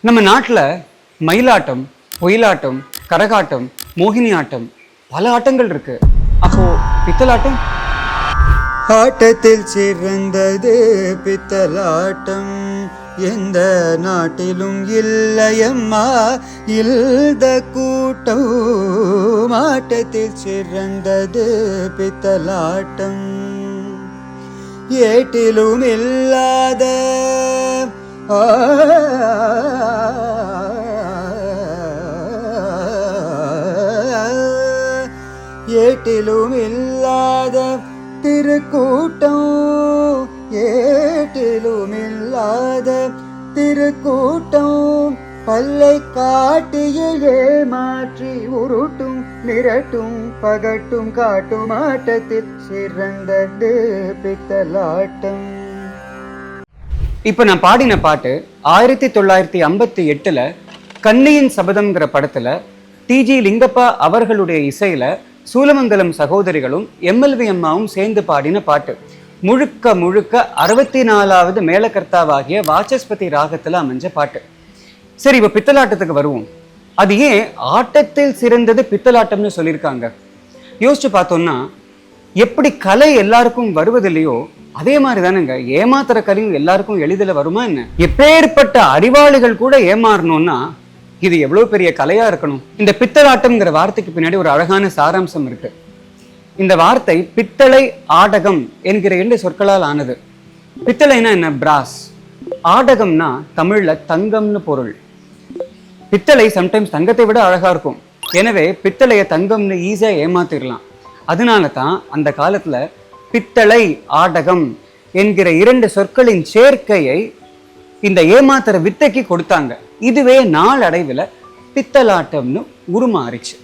நம்ம நாட்டில் மயிலாட்டம், ஒயிலாட்டம், கரகாட்டம், மோகினி ஆட்டம் பல ஆட்டங்கள் இருக்கு. அப்போ பித்தலாட்டம்? ஆட்டத்தில் சிறந்தது பித்தலாட்டம், எந்த நாட்டிலும் இல்லையம்மா இல்லத கூட்டம். ஆட்டத்தில் சிறந்தது பித்தலாட்டம், ஏட்டிலும் இல்லாத ஏட்டிலும் இல்லாத திருக்கூட்டம், ஏட்டிலும் இல்லாத திருக்கூட்டம். பல்லை காட்டியே மாற்றி உருட்டும் மிரட்டும் பகட்டும் காட்டும் ஆட்டத்தில் சிறந்தது பித்தலாட்டம். இப்ப நான் பாடின பாட்டு 1958 கன்னியின் சபதம்ங்கிற படத்துல டிஜி லிங்கப்பா அவர்களுடைய இசையில சூலமங்கலம் சகோதரிகளும் எம்எல்வி அம்மாவும் சேர்ந்து பாடின பாட்டு. முழுக்க முழுக்க 64வது மேலகர்த்தாவாகிய வாசஸ்பதி ராகத்துல அமைஞ்ச பாட்டு. சரி, இப்ப பித்தலாட்டத்துக்கு வருவோம். அது ஏன் ஆட்டத்தில் சிறந்தது பித்தலாட்டம்னு சொல்லியிருக்காங்க? யோசிச்சு பார்த்தோம்னா, எப்படி கலை எல்லாருக்கும் வருவதில்லையோ அதே மாதிரி தானேங்க ஏமாத்துற கலையும் எல்லாருக்கும் எளிதில் வருமா என்ன? எப்பேற்பட்ட அறிவாளிகள் கூட ஏமாறணும்னா இது எவ்வளவு பெரிய கலையா இருக்கணும். இந்த பித்தலாட்டம்ங்கிற வார்த்தைக்கு பின்னாடி ஒரு அழகான சாராம்சம் இருக்கு. இந்த வார்த்தை பித்தளை ஆடகம் என்கிற 2 சொற்களால் ஆனது. பித்தளைனா என்ன? பிராஸ். ஆடகம்னா தமிழ்ல தங்கம்னு பொருள். பித்தளை சம்டைம்ஸ் தங்கத்தை விட அழகா இருக்கும். எனவே பித்தளைய தங்கம்னு ஈஸியா ஏமாத்திடலாம். அதனால தான் அந்த காலத்துல பித்தளை ஆடகம் என்கிற 2 சொற்களின் சேர்க்கையை இந்த ஏமாத்துற வித்தைக்கு கொடுத்தாங்க. இதுவே நாளடைவில் பித்தலாட்டம்னு உருமாறிச்சு.